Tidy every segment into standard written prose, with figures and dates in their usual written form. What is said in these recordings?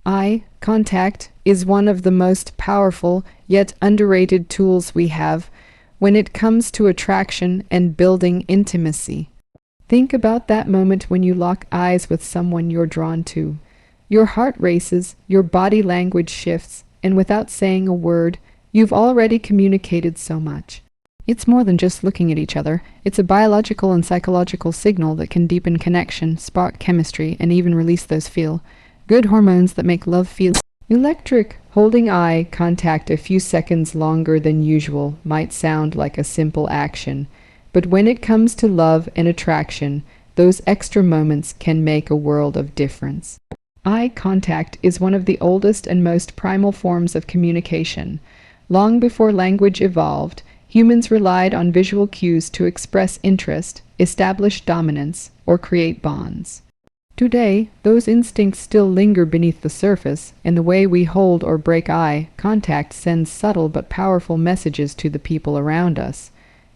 Eye contact is one of the most powerful yet underrated tools we have when it comes to attraction and building intimacy. Think about that moment when you lock eyes with someone you're drawn to. Your heart races, your body language shifts, and without saying a word, you've already communicated so much. It's more than just looking at each other. It's a biological and psychological signal that can deepen connection, spark chemistry, and even release those feel-good hormones that make love feel electric. Holding eye contact a few seconds longer than usual might sound like a simple action, but when it comes to love and attraction, those extra moments can make a world of difference. Eye contact is one of the oldest and most primal forms of communication. Long before language evolved, humans relied on visual cues to express interest, establish dominance, or create bonds. Today, those instincts still linger beneath the surface, and the way we hold or break eye contact sends subtle but powerful messages to the people around us,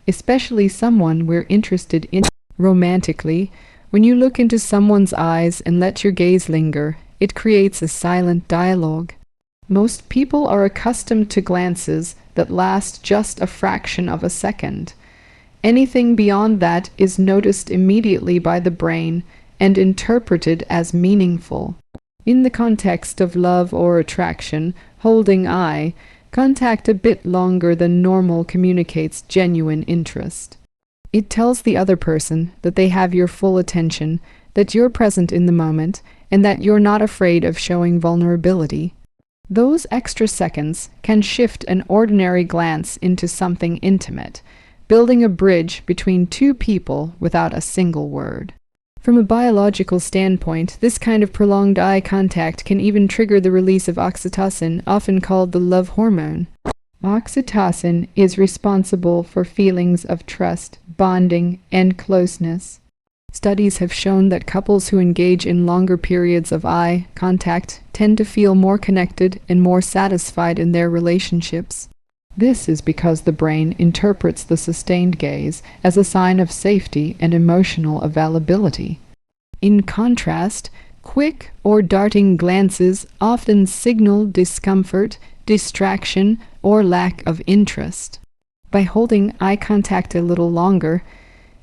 especially someone we're interested in romantically. When you look into someone's eyes and let your gaze linger, it creates a silent dialogue. Most people are accustomed to glances that last just a fraction of a second. Anything beyond that is noticed immediately by the brain and interpreted as meaningful. In the context of love or attraction, holding eye contact a bit longer than normal communicates genuine interest. It tells the other person that they have your full attention, that you're present in the moment, and that you're not afraid of showing vulnerability. Those extra seconds can shift an ordinary glance into something intimate, building a bridge between two people without a single word. From a biological standpoint, this kind of prolonged eye contact can even trigger the release of oxytocin, often called the love hormone. Oxytocin is responsible for feelings of trust, bonding, and closeness. Studies have shown that couples who engage in longer periods of eye contact tend to feel more connected and more satisfied in their relationships. This is because the brain interprets the sustained gaze as a sign of safety and emotional availability. In contrast, quick or darting glances often signal discomfort, distraction, or lack of interest. By holding eye contact a little longer,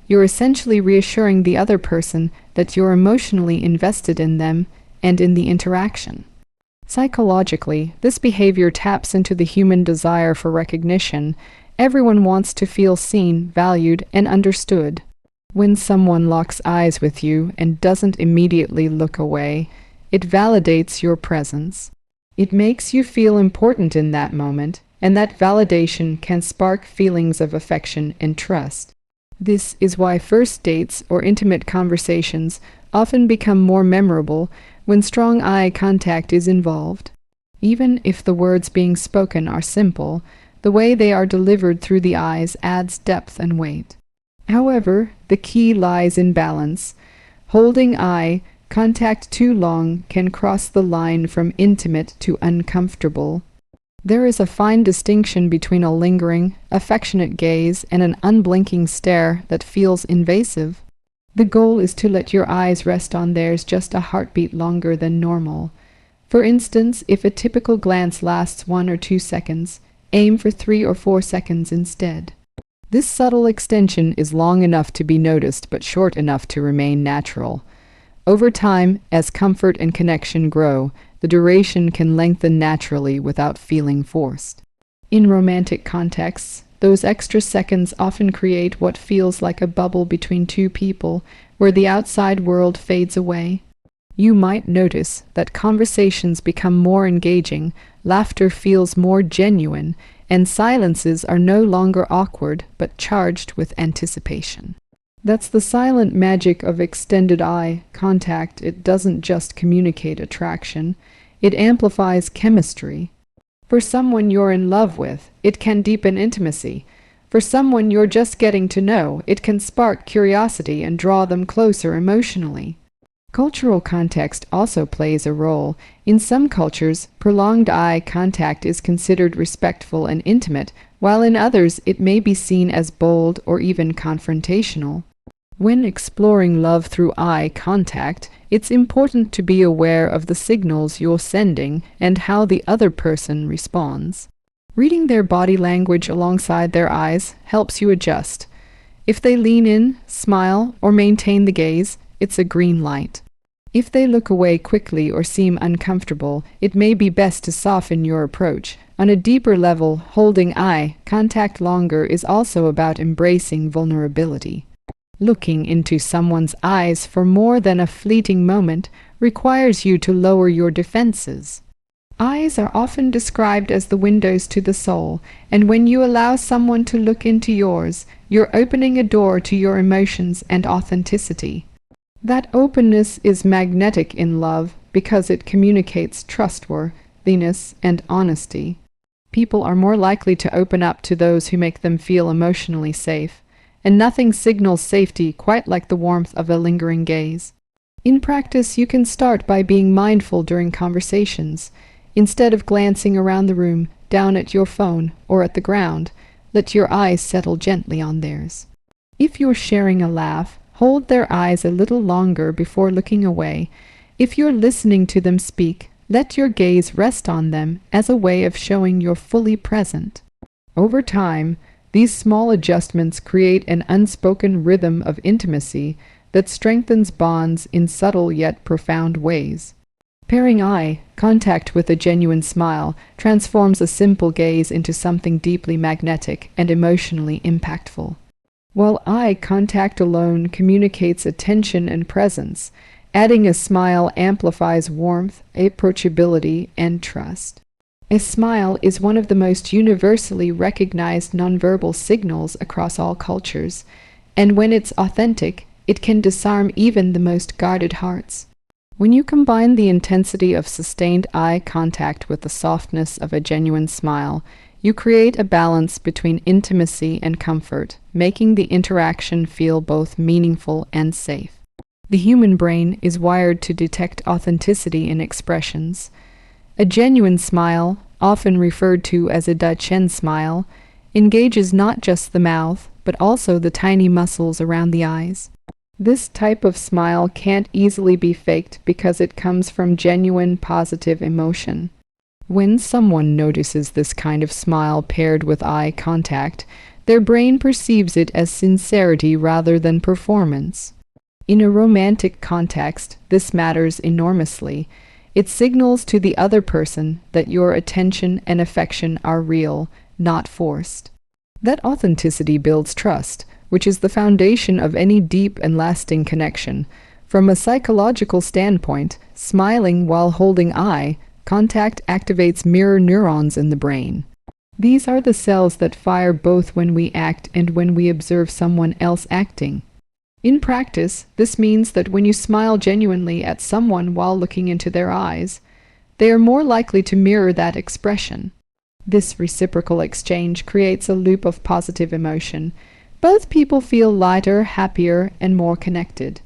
you're essentially reassuring the other person that you're emotionally invested in them and in the interaction. Psychologically, this behavior taps into the human desire for recognition. Everyone wants to feel seen, valued, and understood. When someone locks eyes with you and doesn't immediately look away, it validates your presence. It makes you feel important in that moment, and that validation can spark feelings of affection and trust. This is why first dates or intimate conversations often become more memorable when strong eye contact is involved. Even if the words being spoken are simple, the way they are delivered through the eyes adds depth and weight. However, the key lies in balance. Holding eye contact too long can cross the line from intimate to uncomfortable. There is a fine distinction between a lingering, affectionate gaze and an unblinking stare that feels invasive. The goal is to let your eyes rest on theirs just a heartbeat longer than normal. For instance, if a typical glance lasts 1 or 2 seconds, aim for 3 or 4 seconds instead. This subtle extension is long enough to be noticed but short enough to remain natural. Over time, as comfort and connection grow, the duration can lengthen naturally without feeling forced. In romantic contexts, those extra seconds often create what feels like a bubble between two people, where the outside world fades away. You might notice that conversations become more engaging, laughter feels more genuine, and silences are no longer awkward but charged with anticipation. That's the silent magic of extended eye contact. It doesn't just communicate attraction, it amplifies chemistry. For someone you're in love with, it can deepen intimacy. For someone you're just getting to know, it can spark curiosity and draw them closer emotionally. Cultural context also plays a role. In some cultures, prolonged eye contact is considered respectful and intimate, while in others it may be seen as bold or even confrontational. When exploring love through eye contact, it's important to be aware of the signals you're sending and how the other person responds. Reading their body language alongside their eyes helps you adjust. If they lean in, smile, or maintain the gaze, it's a green light. If they look away quickly or seem uncomfortable, it may be best to soften your approach. On a deeper level, holding eye contact longer is also about embracing vulnerability. Looking into someone's eyes for more than a fleeting moment requires you to lower your defenses. Eyes are often described as the windows to the soul, and when you allow someone to look into yours, you're opening a door to your emotions and authenticity. That openness is magnetic in love because it communicates trustworthiness and honesty. People are more likely to open up to those who make them feel emotionally safe, and nothing signals safety quite like the warmth of a lingering gaze. In practice, you can start by being mindful during conversations. Instead of glancing around the room, down at your phone, or at the ground, let your eyes settle gently on theirs. If you're sharing a laugh, hold their eyes a little longer before looking away. If you're listening to them speak, let your gaze rest on them as a way of showing you're fully present. Over time, these small adjustments create an unspoken rhythm of intimacy that strengthens bonds in subtle yet profound ways. Pairing eye contact with a genuine smile transforms a simple gaze into something deeply magnetic and emotionally impactful. While eye contact alone communicates attention and presence, adding a smile amplifies warmth, approachability, and trust. A smile is one of the most universally recognized nonverbal signals across all cultures, and when it's authentic, it can disarm even the most guarded hearts. When you combine the intensity of sustained eye contact with the softness of a genuine smile, you create a balance between intimacy and comfort, making the interaction feel both meaningful and safe. The human brain is wired to detect authenticity in expressions. A genuine smile, often referred to as a Dutch-en smile, engages not just the mouth, but also the tiny muscles around the eyes. This type of smile can't easily be faked because it comes from genuine positive emotion. When someone notices this kind of smile paired with eye contact, their brain perceives it as sincerity rather than performance. In a romantic context, this matters enormously. It signals to the other person that your attention and affection are real, not forced. That authenticity builds trust, which is the foundation of any deep and lasting connection. From a psychological standpoint, smiling while holding eye contact activates mirror neurons in the brain. These are the cells that fire both when we act and when we observe someone else acting. In practice, this means that when you smile genuinely at someone while looking into their eyes, they are more likely to mirror that expression. This reciprocal exchange creates a loop of positive emotion. Both people feel lighter, happier, and more connected.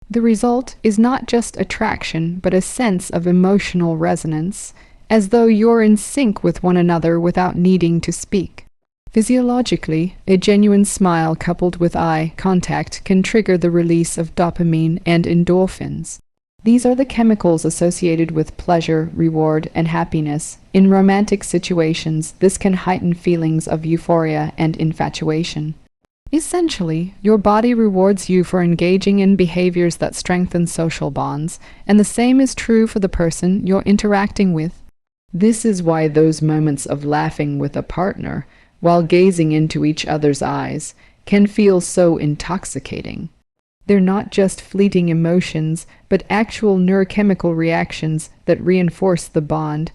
The result is not just attraction, but a sense of emotional resonance, as though you're in sync with one another without needing to speak. Physiologically, a genuine smile coupled with eye contact can trigger the release of dopamine and endorphins. These are the chemicals associated with pleasure, reward, and happiness. In romantic situations, this can heighten feelings of euphoria and infatuation. Essentially, your body rewards you for engaging in behaviors that strengthen social bonds, and the same is true for the person you're interacting with. This is why those moments of laughing with a partner, while gazing into each other's eyes, can feel so intoxicating. They're not just fleeting emotions, but actual neurochemical reactions that reinforce the bond.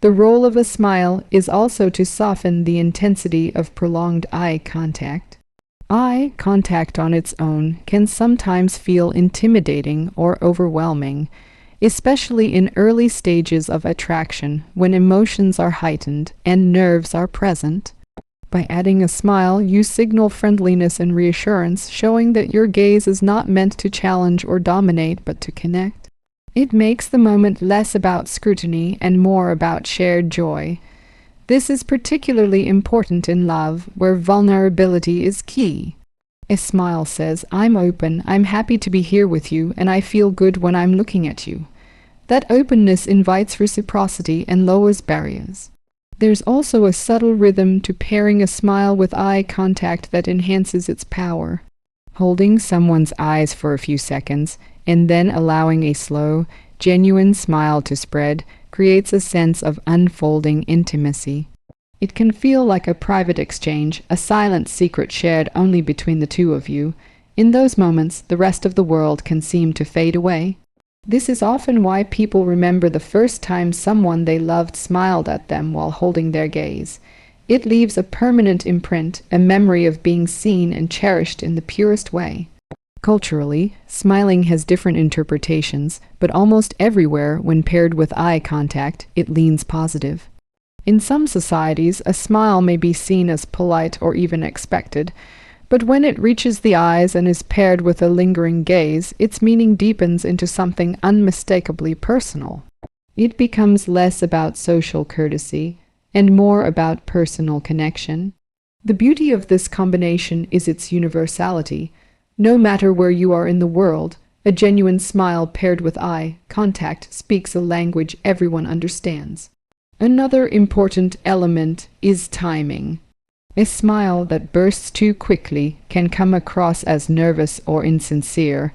The role of a smile is also to soften the intensity of prolonged eye contact. Eye contact on its own can sometimes feel intimidating or overwhelming, especially in early stages of attraction when emotions are heightened and nerves are present. By adding a smile, you signal friendliness and reassurance, showing that your gaze is not meant to challenge or dominate, but to connect. It makes the moment less about scrutiny and more about shared joy. This is particularly important in love, where vulnerability is key. A smile says, "I'm open, I'm happy to be here with you, and I feel good when I'm looking at you." That openness invites reciprocity and lowers barriers. There's also a subtle rhythm to pairing a smile with eye contact that enhances its power. Holding someone's eyes for a few seconds and then allowing a slow, genuine smile to spread creates a sense of unfolding intimacy. It can feel like a private exchange, a silent secret shared only between the two of you. In those moments, the rest of the world can seem to fade away. This is often why people remember the first time someone they loved smiled at them while holding their gaze. It leaves a permanent imprint, a memory of being seen and cherished in the purest way. Culturally, smiling has different interpretations, but almost everywhere, when paired with eye contact, it leans positive. In some societies, a smile may be seen as polite or even expected, but when it reaches the eyes and is paired with a lingering gaze, its meaning deepens into something unmistakably personal. It becomes less about social courtesy and more about personal connection. The beauty of this combination is its universality. No matter where you are in the world, a genuine smile paired with eye contact speaks a language everyone understands. Another important element is timing. A smile that bursts too quickly can come across as nervous or insincere,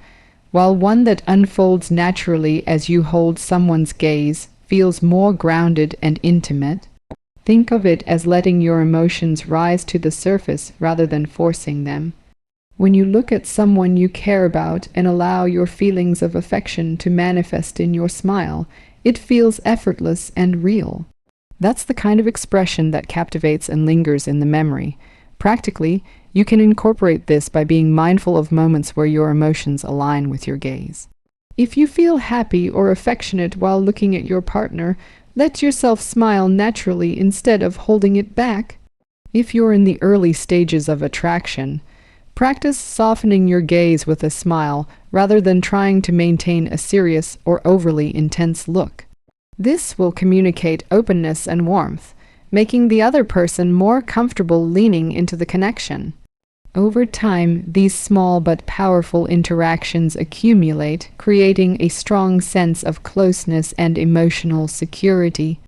while one that unfolds naturally as you hold someone's gaze feels more grounded and intimate. Think of it as letting your emotions rise to the surface rather than forcing them. When you look at someone you care about and allow your feelings of affection to manifest in your smile, it feels effortless and real. That's the kind of expression that captivates and lingers in the memory. Practically, you can incorporate this by being mindful of moments where your emotions align with your gaze. If you feel happy or affectionate while looking at your partner, let yourself smile naturally instead of holding it back. If you're in the early stages of attraction, practice softening your gaze with a smile rather than trying to maintain a serious or overly intense look. This will communicate openness and warmth, making the other person more comfortable leaning into the connection. Over time, these small but powerful interactions accumulate, creating a strong sense of closeness and emotional security.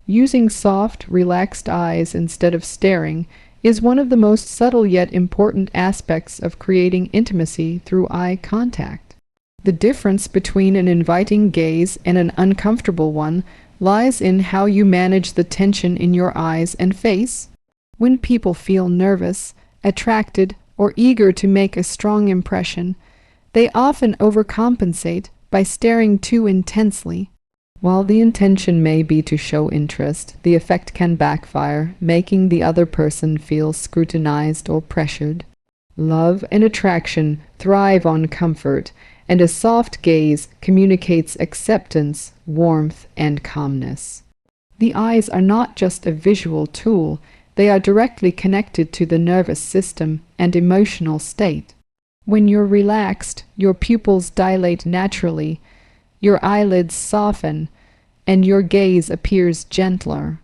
Using soft, relaxed eyes instead of staring is one of the most subtle yet important aspects of creating intimacy through eye contact. The difference between an inviting gaze and an uncomfortable one lies in how you manage the tension in your eyes and face. When people feel nervous, attracted, or eager to make a strong impression, they often overcompensate by staring too intensely. While the intention may be to show interest, the effect can backfire, making the other person feel scrutinized or pressured. Love and attraction thrive on comfort, and a soft gaze communicates acceptance, warmth, and calmness. The eyes are not just a visual tool, they are directly connected to the nervous system and emotional state. When you're relaxed, your pupils dilate naturally, your eyelids soften, and your gaze appears gentler.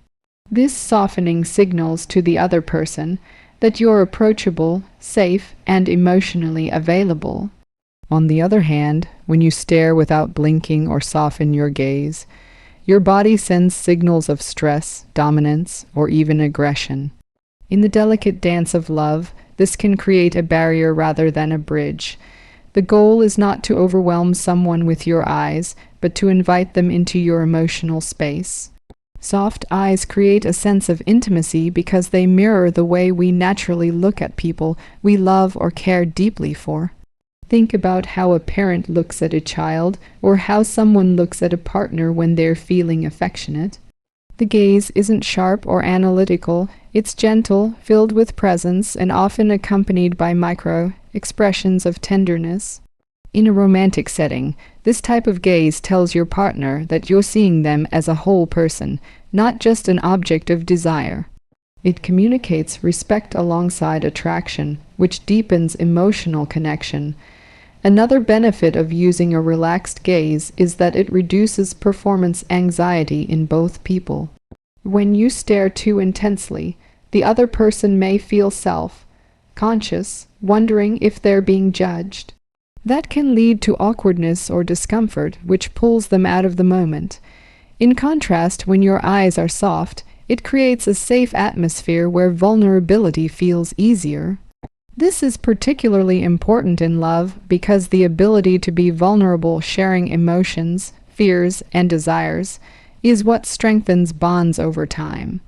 This softening signals to the other person that you're approachable, safe, and emotionally available. On the other hand, when you stare without blinking or soften your gaze, your body sends signals of stress, dominance, or even aggression. In the delicate dance of love, this can create a barrier rather than a bridge. The goal is not to overwhelm someone with your eyes, but to invite them into your emotional space. Soft eyes create a sense of intimacy because they mirror the way we naturally look at people we love or care deeply for. Think about how a parent looks at a child, or how someone looks at a partner when they're feeling affectionate. The gaze isn't sharp or analytical, it's gentle, filled with presence, and often accompanied by micro-expressions of tenderness. In a romantic setting, this type of gaze tells your partner that you're seeing them as a whole person, not just an object of desire. It communicates respect alongside attraction, which deepens emotional connection. Another benefit of using a relaxed gaze is that it reduces performance anxiety in both people. When you stare too intensely, the other person may feel self-conscious, wondering if they're being judged. That can lead to awkwardness or discomfort, which pulls them out of the moment. In contrast, when your eyes are soft, it creates a safe atmosphere where vulnerability feels easier. This is particularly important in love because the ability to be vulnerable, sharing emotions, fears, and desires, is what strengthens bonds over time.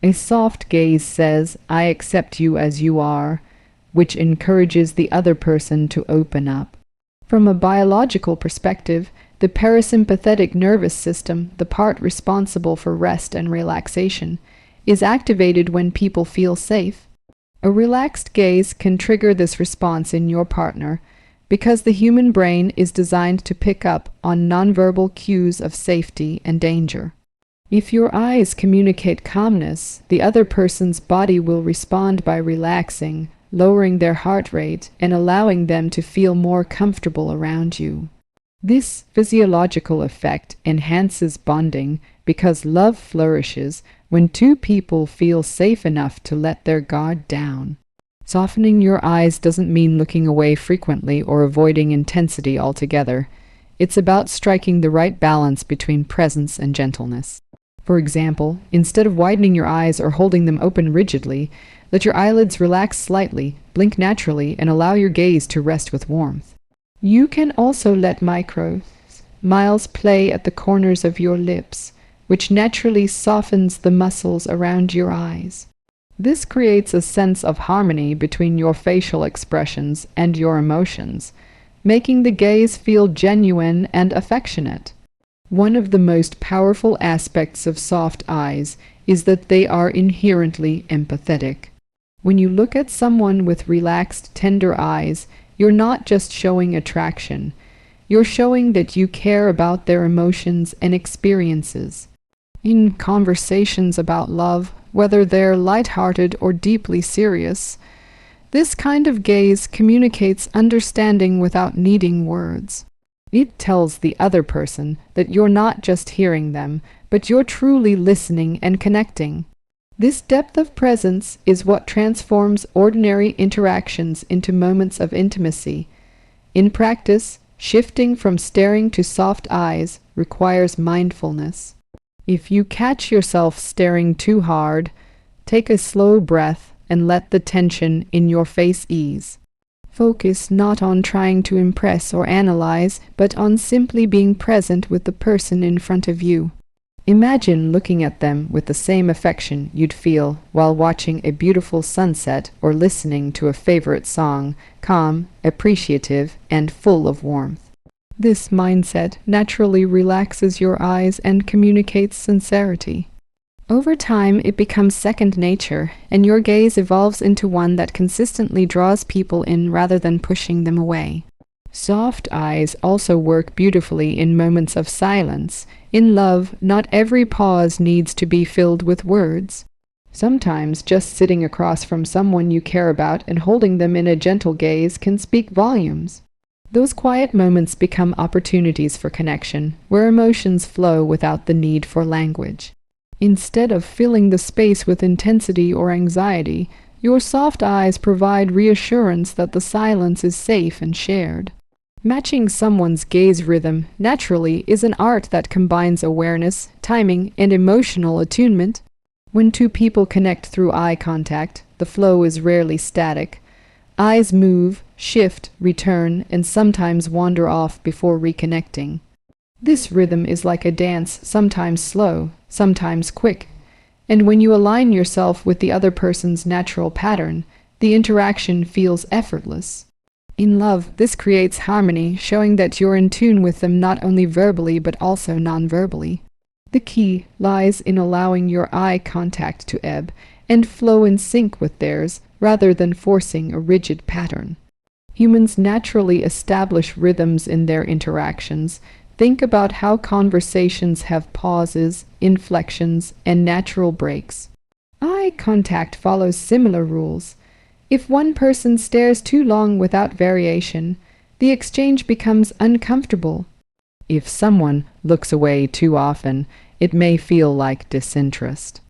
A soft gaze says, "I accept you as you are," which encourages the other person to open up. From a biological perspective, the parasympathetic nervous system, the part responsible for rest and relaxation, is activated when people feel safe. A relaxed gaze can trigger this response in your partner because the human brain is designed to pick up on nonverbal cues of safety and danger. If your eyes communicate calmness, the other person's body will respond by relaxing, lowering their heart rate, and allowing them to feel more comfortable around you. This physiological effect enhances bonding because love flourishes when two people feel safe enough to let their guard down. Softening your eyes doesn't mean looking away frequently or avoiding intensity altogether. It's about striking the right balance between presence and gentleness. For example, instead of widening your eyes or holding them open rigidly, let your eyelids relax slightly, blink naturally, and allow your gaze to rest with warmth. You can also let smiles play at the corners of your lips, which naturally softens the muscles around your eyes. This creates a sense of harmony between your facial expressions and your emotions, making the gaze feel genuine and affectionate. One of the most powerful aspects of soft eyes is that they are inherently empathetic. When you look at someone with relaxed, tender eyes, you're not just showing attraction. You're showing that you care about their emotions and experiences. In conversations about love, whether they're lighthearted or deeply serious, this kind of gaze communicates understanding without needing words. It tells the other person that you're not just hearing them, but you're truly listening and connecting. This depth of presence is what transforms ordinary interactions into moments of intimacy. In practice, shifting from staring to soft eyes requires mindfulness. If you catch yourself staring too hard, take a slow breath and let the tension in your face ease. Focus not on trying to impress or analyze, but on simply being present with the person in front of you. Imagine looking at them with the same affection you'd feel while watching a beautiful sunset or listening to a favorite song, calm, appreciative, and full of warmth. This mindset naturally relaxes your eyes and communicates sincerity. Over time, it becomes second nature, and your gaze evolves into one that consistently draws people in rather than pushing them away. Soft eyes also work beautifully in moments of silence. In love, not every pause needs to be filled with words. Sometimes just sitting across from someone you care about and holding them in a gentle gaze can speak volumes. Those quiet moments become opportunities for connection, where emotions flow without the need for language. Instead of filling the space with intensity or anxiety, your soft eyes provide reassurance that the silence is safe and shared. Matching someone's gaze rhythm naturally is an art that combines awareness, timing, and emotional attunement. When two people connect through eye contact, the flow is rarely static. Eyes move, shift, return, and sometimes wander off before reconnecting. This rhythm is like a dance, sometimes slow, sometimes quick, and when you align yourself with the other person's natural pattern, the interaction feels effortless. In love, this creates harmony, showing that you're in tune with them not only verbally but also non-verbally. The key lies in allowing your eye contact to ebb and flow in sync with theirs, rather than forcing a rigid pattern. Humans naturally establish rhythms in their interactions. Think about how conversations have pauses, inflections, and natural breaks. Eye contact follows similar rules. If one person stares too long without variation, the exchange becomes uncomfortable. If someone looks away too often, it may feel like disinterest.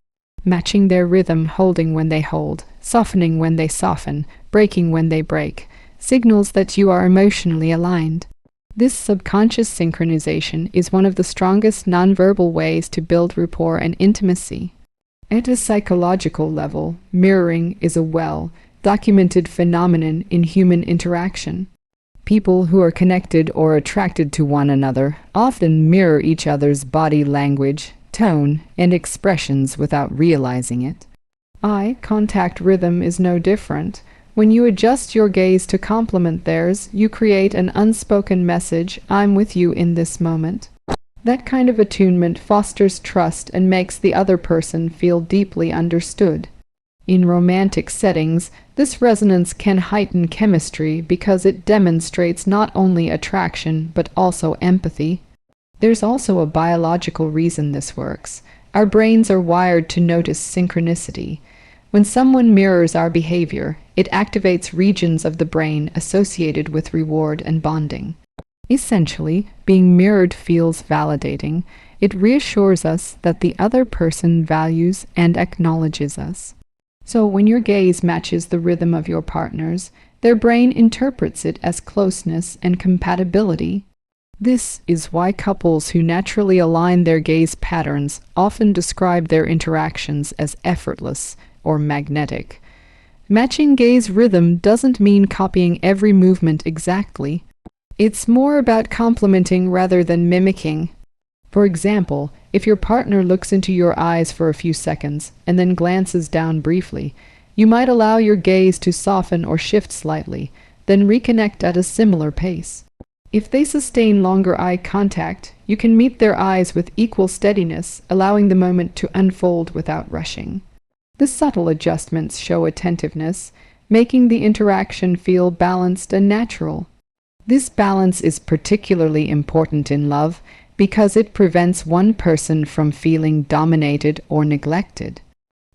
Matching their rhythm, holding when they hold, softening when they soften, breaking when they break, signals that you are emotionally aligned. This subconscious synchronization is one of the strongest nonverbal ways to build rapport and intimacy. At a psychological level, mirroring is a well-documented phenomenon in human interaction. People who are connected or attracted to one another often mirror each other's body language, tone, and expressions without realizing it. Eye contact rhythm is no different. When you adjust your gaze to complement theirs, you create an unspoken message, "I'm with you in this moment." That kind of attunement fosters trust and makes the other person feel deeply understood. In romantic settings, this resonance can heighten chemistry because it demonstrates not only attraction but also empathy. There's also a biological reason this works. Our brains are wired to notice synchronicity. When someone mirrors our behavior, it activates regions of the brain associated with reward and bonding. Essentially, being mirrored feels validating. It reassures us that the other person values and acknowledges us. So when your gaze matches the rhythm of your partner's, their brain interprets it as closeness and compatibility. This is why couples who naturally align their gaze patterns often describe their interactions as effortless or magnetic. Matching gaze rhythm doesn't mean copying every movement exactly. It's more about complementing rather than mimicking. For example, if your partner looks into your eyes for a few seconds and then glances down briefly, you might allow your gaze to soften or shift slightly, then reconnect at a similar pace. If they sustain longer eye contact, you can meet their eyes with equal steadiness, allowing the moment to unfold without rushing. The subtle adjustments show attentiveness, making the interaction feel balanced and natural. This balance is particularly important in love because it prevents one person from feeling dominated or neglected.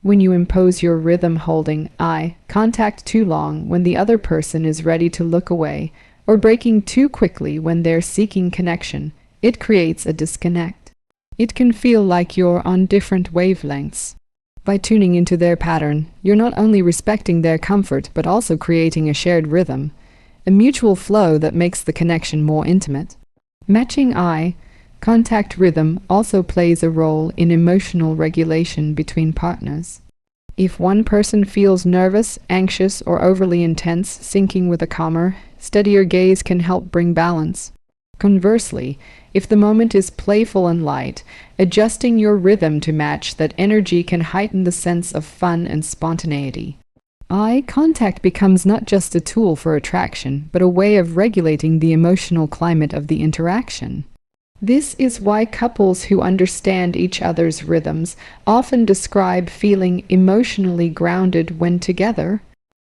When you impose your rhythm holding eye contact too long when the other person is ready to look away, or breaking too quickly when they're seeking connection, it creates a disconnect. It can feel like you're on different wavelengths. By tuning into their pattern, you're not only respecting their comfort but also creating a shared rhythm, a mutual flow that makes the connection more intimate. Matching eye contact rhythm also plays a role in emotional regulation between partners. If one person feels nervous, anxious, or overly intense, syncing with a calmer, steadier gaze can help bring balance. Conversely, if the moment is playful and light, adjusting your rhythm to match that energy can heighten the sense of fun and spontaneity. Eye contact becomes not just a tool for attraction, but a way of regulating the emotional climate of the interaction. This is why couples who understand each other's rhythms often describe feeling emotionally grounded when together.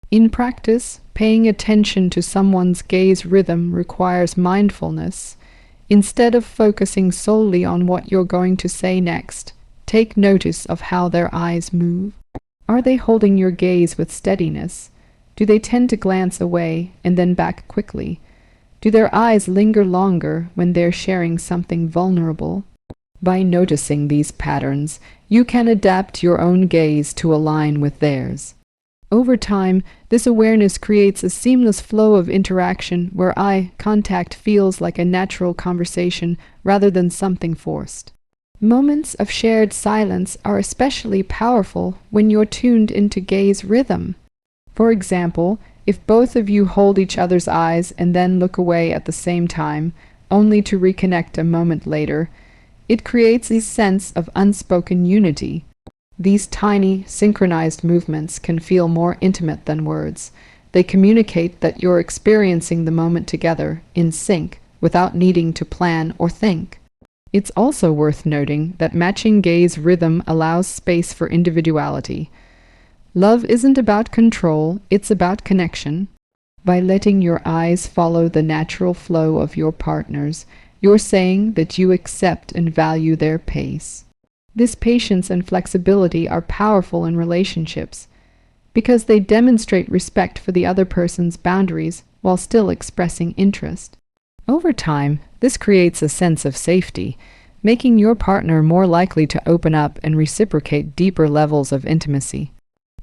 In practice, paying attention to someone's gaze rhythm requires mindfulness. Instead of focusing solely on what you're going to say next, take notice of how their eyes move. Are they holding your gaze with steadiness? Do they tend to glance away and then back quickly? Do their eyes linger longer when they're sharing something vulnerable? By noticing these patterns, you can adapt your own gaze to align with theirs. Over time, this awareness creates a seamless flow of interaction where eye contact feels like a natural conversation rather than something forced. Moments of shared silence are especially powerful when you're tuned into gaze rhythm. For example, if both of you hold each other's eyes and then look away at the same time, only to reconnect a moment later, it creates a sense of unspoken unity. These tiny, synchronized movements can feel more intimate than words. They communicate that you're experiencing the moment together, in sync, without needing to plan or think. It's also worth noting that matching gaze rhythm allows space for individuality. Love isn't about control, it's about connection. By letting your eyes follow the natural flow of your partners, you're saying that you accept and value their pace. This patience and flexibility are powerful in relationships because they demonstrate respect for the other person's boundaries while still expressing interest. Over time, this creates a sense of safety, making your partner more likely to open up and reciprocate deeper levels of intimacy.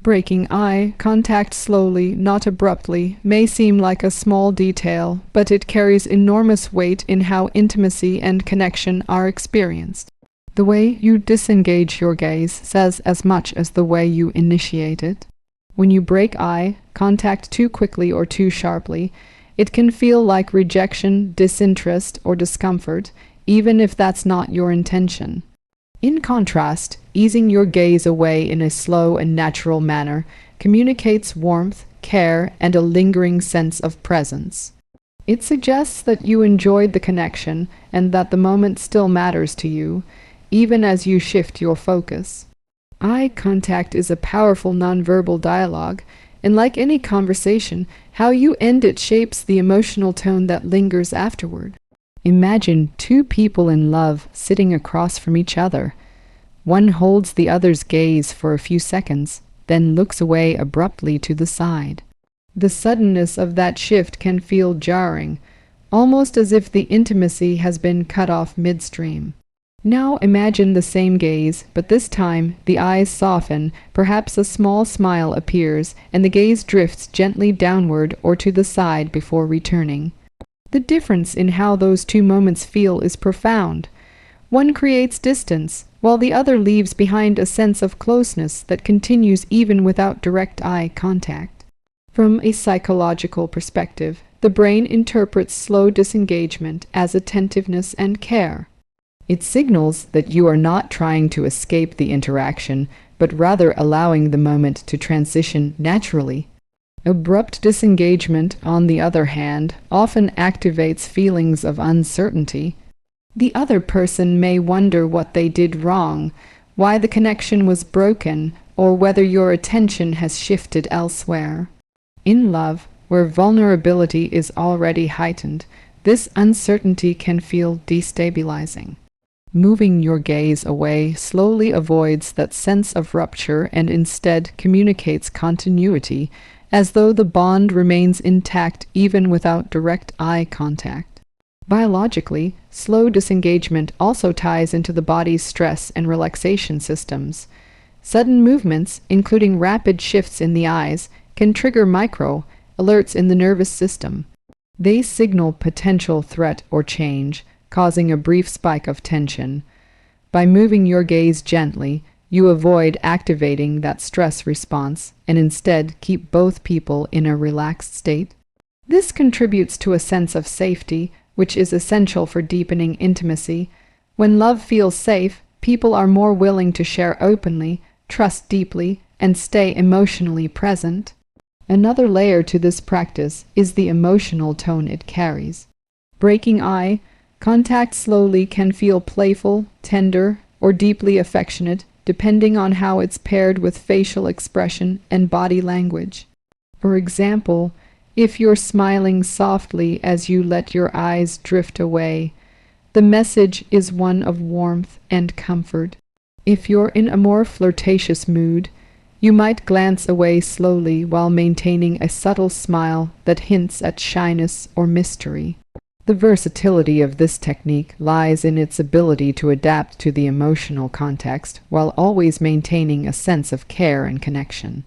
Breaking eye contact slowly, not abruptly, may seem like a small detail, but it carries enormous weight in how intimacy and connection are experienced. The way you disengage your gaze says as much as the way you initiate it. When you break eye contact too quickly or too sharply, it can feel like rejection, disinterest, or discomfort, even if that's not your intention. In contrast, easing your gaze away in a slow and natural manner communicates warmth, care, and a lingering sense of presence. It suggests that you enjoyed the connection and that the moment still matters to you, even as you shift your focus. Eye contact is a powerful nonverbal dialogue, and like any conversation, how you end it shapes the emotional tone that lingers afterward. Imagine two people in love sitting across from each other. One holds the other's gaze for a few seconds, then looks away abruptly to the side. The suddenness of that shift can feel jarring, almost as if the intimacy has been cut off midstream. Now imagine the same gaze, but this time the eyes soften, perhaps a small smile appears, and the gaze drifts gently downward or to the side before returning. The difference in how those two moments feel is profound. One creates distance, while the other leaves behind a sense of closeness that continues even without direct eye contact. From a psychological perspective, the brain interprets slow disengagement as attentiveness and care. It signals that you are not trying to escape the interaction, but rather allowing the moment to transition naturally. Abrupt disengagement, on the other hand, often activates feelings of uncertainty. The other person may wonder what they did wrong, why the connection was broken, or whether your attention has shifted elsewhere. In love, where vulnerability is already heightened, this uncertainty can feel destabilizing. Moving your gaze away slowly avoids that sense of rupture and instead communicates continuity, as though the bond remains intact even without direct eye contact. Biologically, slow disengagement also ties into the body's stress and relaxation systems. Sudden movements, including rapid shifts in the eyes, can trigger micro-alerts in the nervous system. They signal potential threat or change, causing a brief spike of tension. By moving your gaze gently, you avoid activating that stress response and instead keep both people in a relaxed state. This contributes to a sense of safety, which is essential for deepening intimacy. When love feels safe, people are more willing to share openly, trust deeply, and stay emotionally present. Another layer to this practice is the emotional tone it carries. Breaking eye contact slowly can feel playful, tender, or deeply affectionate, depending on how it's paired with facial expression and body language. For example, if you're smiling softly as you let your eyes drift away, the message is one of warmth and comfort. If you're in a more flirtatious mood, you might glance away slowly while maintaining a subtle smile that hints at shyness or mystery. The versatility of this technique lies in its ability to adapt to the emotional context while always maintaining a sense of care and connection.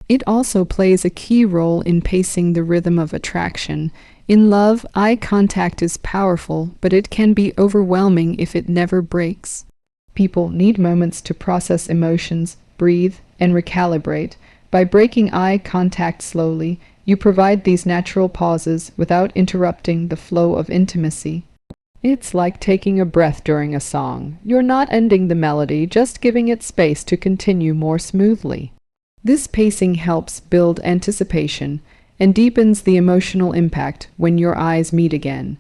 It also plays a key role in pacing the rhythm of attraction. In love, eye contact is powerful, but it can be overwhelming if it never breaks. People need moments to process emotions, breathe, and recalibrate. By breaking eye contact slowly, you provide these natural pauses without interrupting the flow of intimacy. It's like taking a breath during a song. You're not ending the melody, just giving it space to continue more smoothly. This pacing helps build anticipation and deepens the emotional impact when your eyes meet again.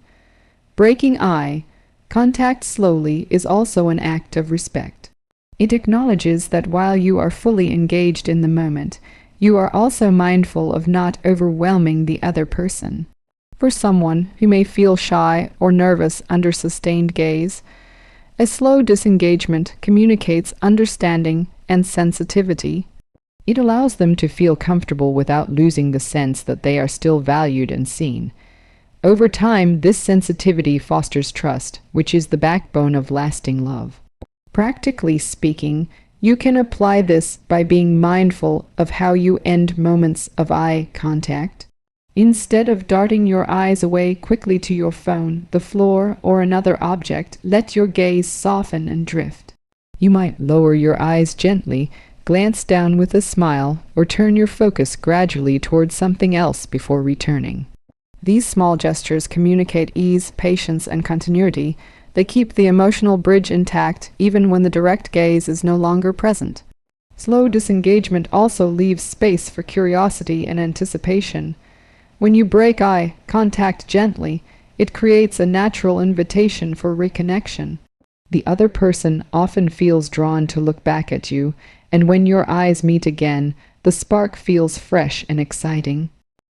Breaking eye contact slowly is also an act of respect. It acknowledges that while you are fully engaged in the moment, you are also mindful of not overwhelming the other person. For someone who may feel shy or nervous under sustained gaze, a slow disengagement communicates understanding and sensitivity. It allows them to feel comfortable without losing the sense that they are still valued and seen. Over time, this sensitivity fosters trust, which is the backbone of lasting love. Practically speaking, You can apply this by being mindful of how you end moments of eye contact. Instead of darting your eyes away quickly to your phone, the floor, or another object, let your gaze soften and drift. You might lower your eyes gently, glance down with a smile, or turn your focus gradually towards something else before returning. These small gestures communicate ease, patience, and continuity. They keep the emotional bridge intact even when the direct gaze is no longer present. Slow disengagement also leaves space for curiosity and anticipation. When you break eye contact gently, it creates a natural invitation for reconnection. The other person often feels drawn to look back at you, and when your eyes meet again, the spark feels fresh and exciting.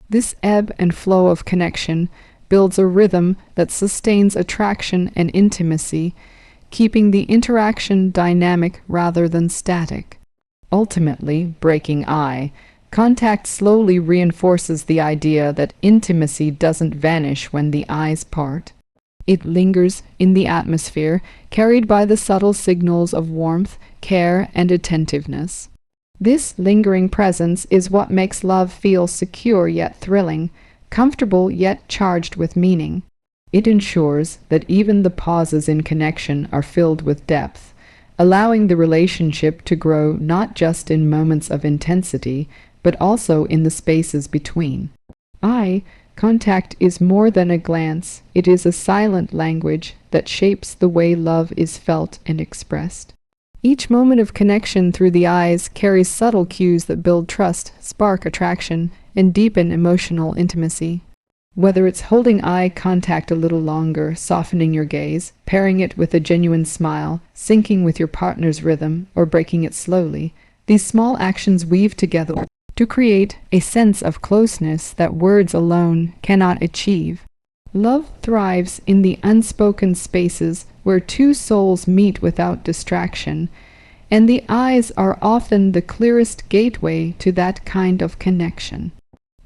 This ebb and flow of connection builds a rhythm that sustains attraction and intimacy, keeping the interaction dynamic rather than static. Ultimately, breaking eye contact slowly reinforces the idea that intimacy doesn't vanish when the eyes part. It lingers in the atmosphere, carried by the subtle signals of warmth, care, and attentiveness. This lingering presence is what makes love feel secure yet thrilling, comfortable yet charged with meaning. It ensures that even the pauses in connection are filled with depth, allowing the relationship to grow not just in moments of intensity, but also in the spaces between. Eye contact is more than a glance. It is a silent language that shapes the way love is felt and expressed. Each moment of connection through the eyes carries subtle cues that build trust, spark attraction, and deepen emotional intimacy. Whether it's holding eye contact a little longer, softening your gaze, pairing it with a genuine smile, syncing with your partner's rhythm, or breaking it slowly, these small actions weave together to create a sense of closeness that words alone cannot achieve. Love thrives in the unspoken spaces where two souls meet without distraction, and the eyes are often the clearest gateway to that kind of connection.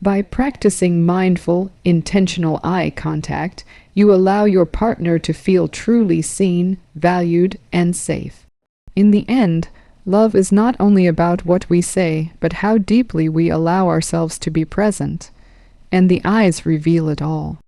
By practicing mindful, intentional eye contact, you allow your partner to feel truly seen, valued, and safe. In the end, love is not only about what we say, but how deeply we allow ourselves to be present, and the eyes reveal it all.